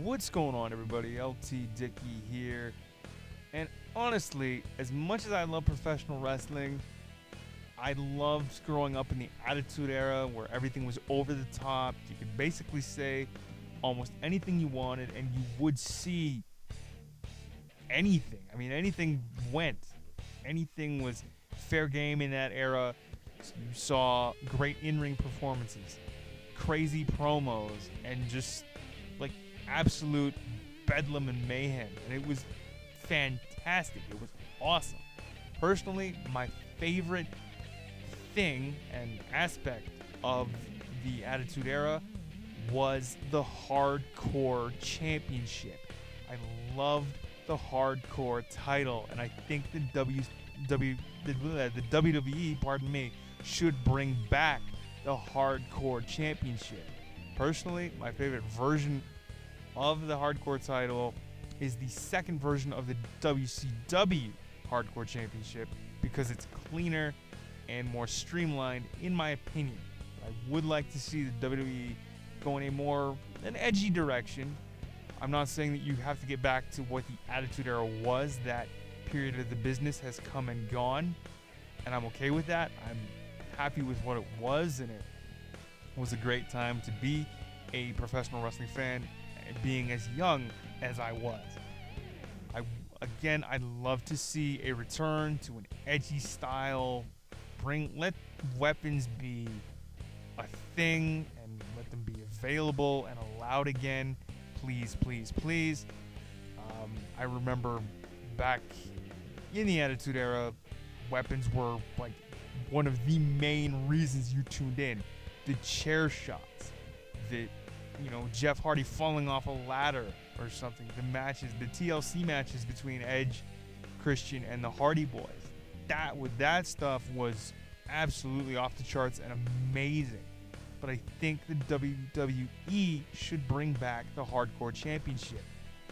What's going on, everybody? Dickey here. And honestly, as much as I love professional wrestling, I loved growing up in the Attitude Era where everything was over the top. You could basically say almost anything you wanted, and you would see anything. I mean, anything went. Anything was fair game in that era. You saw great in-ring performances, crazy promos, and just like absolute bedlam and mayhem. And it was fantastic. It was awesome. Personally, my favorite thing and aspect of the Attitude Era was the Hardcore Championship. I loved the Hardcore title, and I think the WWE, pardon me, should bring back the Hardcore Championship. Personally, my favorite version of the Hardcore title is the second version of the WCW Hardcore Championship because it's cleaner and more streamlined, in my opinion. I would like to see the WWE go in an edgy direction. I'm not saying that you have to get back to what the Attitude Era was. That period of the business has come and gone, and I'm okay with that. I'm happy with what it was, and it was a great time to be a professional wrestling fan, being as young as I was. I'd love to see a return to an edgy style. Let weapons be a thing and let them be available and allowed again. Please, please, please. I remember back in the Attitude Era, weapons were like one of the main reasons you tuned in. The chair shots, Jeff Hardy falling off a ladder or something. The matches, the TLC matches between Edge, Christian, and the Hardy Boys. That stuff was absolutely off the charts and amazing. But I think the WWE should bring back the Hardcore Championship.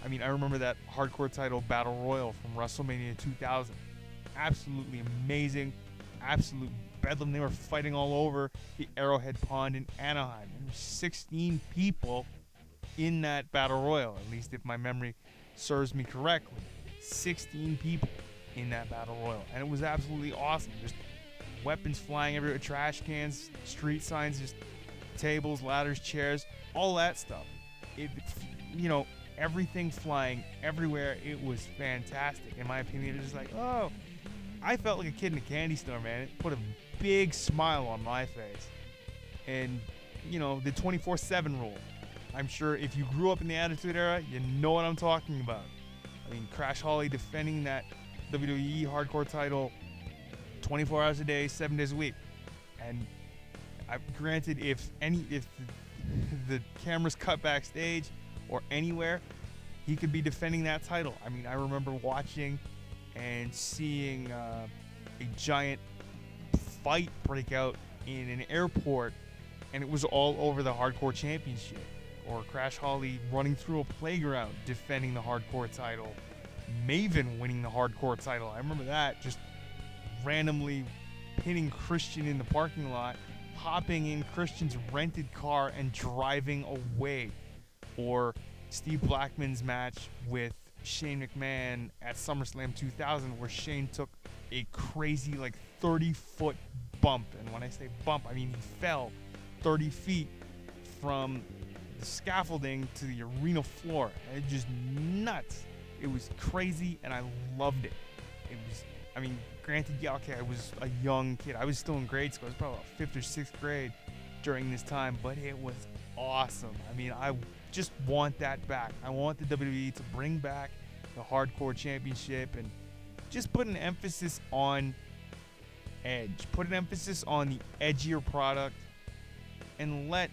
I mean, I remember that Hardcore title Battle Royal from WrestleMania 2000. Absolutely amazing. Absolute bedlam. They were fighting all over the Arrowhead Pond in Anaheim. There were 16 people in that Battle Royal, at least if my memory serves me correctly. 16 people in that Battle Royal. And it was absolutely awesome. Just weapons flying everywhere, trash cans, street signs, just tables, ladders, chairs, all that stuff. Everything flying everywhere. It was fantastic. In my opinion, it was like, I felt like a kid in a candy store, man. It put a big smile on my face. And, the 24/7 rule. I'm sure if you grew up in the Attitude Era, you know what I'm talking about. I mean, Crash Holly defending that WWE Hardcore title 24 hours a day, 7 days a week. And granted, if the cameras cut backstage or anywhere, he could be defending that title. I mean, I remember watching and seeing a giant fight break out in an airport, and it was all over the Hardcore Championship. Or Crash Holly running through a playground defending the Hardcore title. Maven winning the Hardcore title. I remember that, just randomly pinning Christian in the parking lot, hopping in Christian's rented car and driving away. Or Steve Blackman's match with Shane McMahon at SummerSlam 2000, where Shane took a crazy 30-foot bump. And when I say bump, I mean he fell 30 feet from the scaffolding to the arena floor. And it just nuts. It was crazy, and I loved it. Granted, I was a young kid. I was still in grade school. I was probably about 5th or 6th grade during this time, but it was awesome. I mean, I just want that back. I want the WWE to bring back the Hardcore Championship and just put an emphasis on Edge. Put an emphasis on the edgier product and let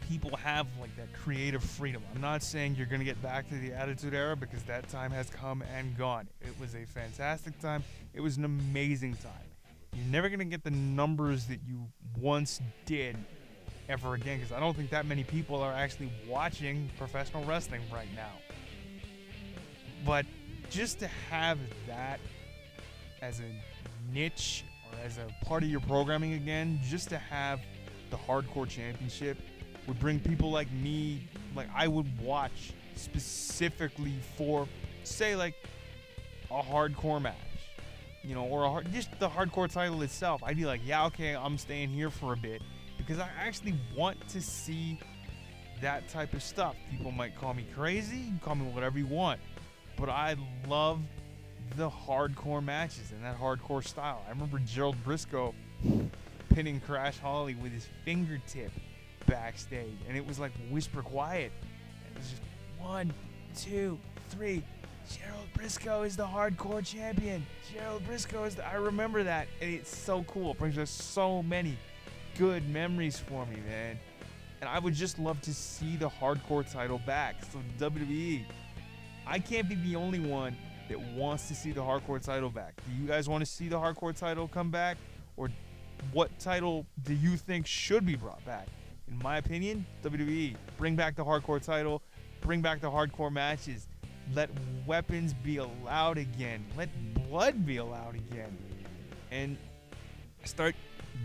people have that creative freedom. I'm not saying you're going to get back to the Attitude Era because that time has come and gone. It was a fantastic time. It was an amazing time. You're never going to get the numbers that you once did ever again, because I don't think that many people are actually watching professional wrestling right now. But just to have that as a niche or as a part of your programming again, just to have the Hardcore Championship would bring people like me, like I would watch specifically for, say, like a hardcore match, or just the hardcore title itself. I'd be like, yeah, okay, I'm staying here for a bit because I actually want to see that type of stuff. People might call me crazy, you can call me whatever you want, but I love the hardcore matches and that hardcore style. I remember Gerald Briscoe pinning Crash Holly with his fingertip backstage, and it was like whisper quiet. It was just 1, 2, 3. Gerald Briscoe is the hardcore champion. Gerald Briscoe is I remember that, and it's so cool. It brings us so many good memories for me, man. And I would just love to see the hardcore title back. So WWE, I can't be the only one that wants to see the hardcore title back. Do you guys want to see the hardcore title come back? Or what title do you think should be brought back? In my opinion, WWE, bring back the hardcore title, bring back the hardcore matches, let weapons be allowed again, let blood be allowed again, and start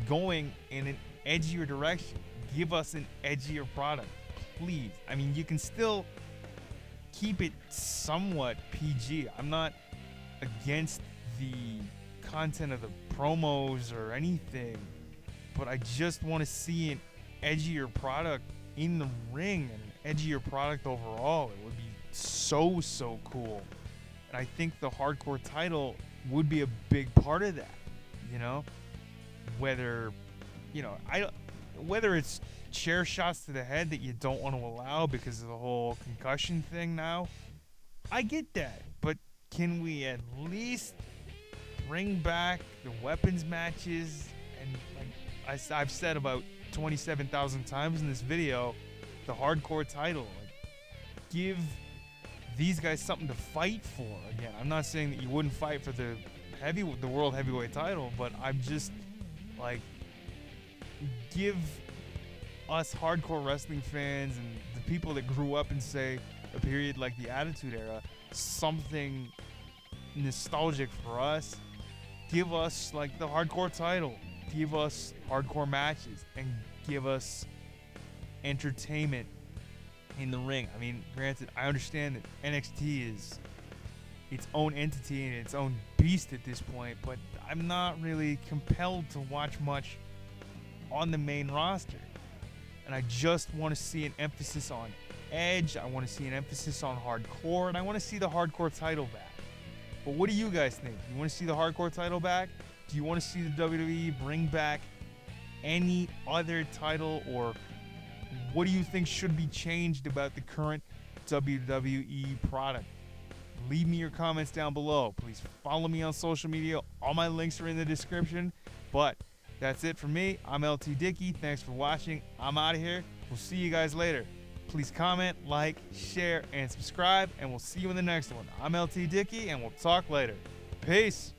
going in an edgier direction. Give us an edgier product, please. I mean, you can still keep it somewhat PG. I'm not against the content of the promos or anything, but I just want to see an edgier product in the ring and an edgier product overall. It would be so cool. And I think the hardcore title would be a big part of that, whether it's chair shots to the head that you don't want to allow because of the whole concussion thing now. I get that, but can we at least bring back the weapons matches? And like I've said about 27,000 times in this video, the hardcore title. Like, give these guys something to fight for again. I'm not saying that you wouldn't fight for the world heavyweight title, but I'm just like, give us hardcore wrestling fans and the people that grew up in, say, a period like the Attitude Era, something nostalgic for us. Give us like the hardcore title, give us hardcore matches, and give us entertainment in the ring. I mean, granted, I understand that NXT is its own entity and its own beast at this point, but I'm not really compelled to watch much on the main roster. And I just want to see an emphasis on edge. I want to see an emphasis on hardcore, and I want to see the hardcore title back. But what do you guys think? You want to see the hardcore title back? Do you want to see the WWE bring back any other title, or what do you think should be changed about the current WWE product? Leave me your comments down below. Please follow me on social media. All my links are in the description. But that's it for me. I'm LT Dickey. Thanks for watching. I'm out of here. We'll see you guys later. Please comment, like, share, and subscribe, and we'll see you in the next one. I'm LT Dickey, and we'll talk later. Peace.